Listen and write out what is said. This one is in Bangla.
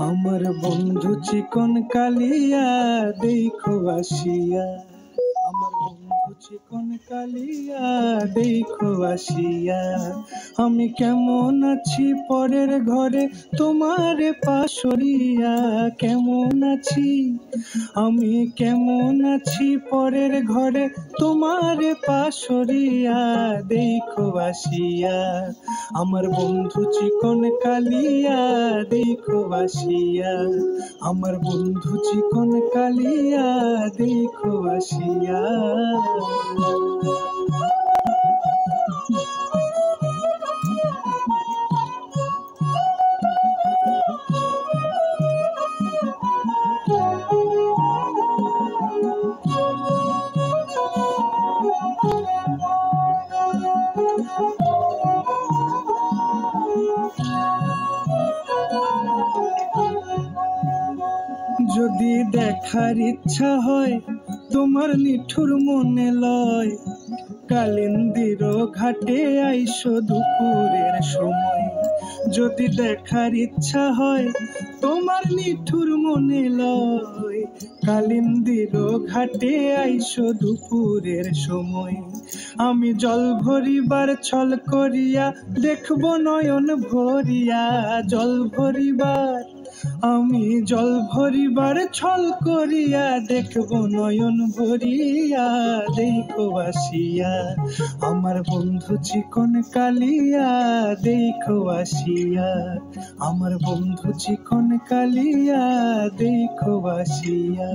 আমার বন্ধু চিকন কালিয়া দেখো আসিয়া, আমার বন্ধু চিকন কালিয়া দেখো আসিয়া। আমি কেমন আছি পরের ঘরে তোমার পাশরিয়া, কেমন আছি আমি কেমন আছি পরের ঘরে তোমার পাশরিয়া দেখো আসিয়া। আমার বন্ধু চিকন কালিয়া দেখো আসিয়া, আমার বন্ধু চিকন কালিয়া দেখো আসিয়া। যদি দেখার ইচ্ছা হয় তোমার নিঠুর মনে লয়, কালিন্দির ঘাটে আইসো দুপুরের সময়। যদি দেখার ইচ্ছা হয় তোমার নিঠুর মনে লয়, কালিন্দির ঘাটে আইসো দুপুরের সময়। আমি জল ভরিবার ছল করিয়া দেখব নয়ন ভরিয়া, জল ভরিবার আমি জল ভরিবার ছল করিয়া দেখব নয়ন ভরিয়া দেখো আসিয়া। আমার বন্ধু চিকন কালিয়া দেখো আসিয়া, আমার বন্ধু চিকন কালিয়া দেখো আসিয়া।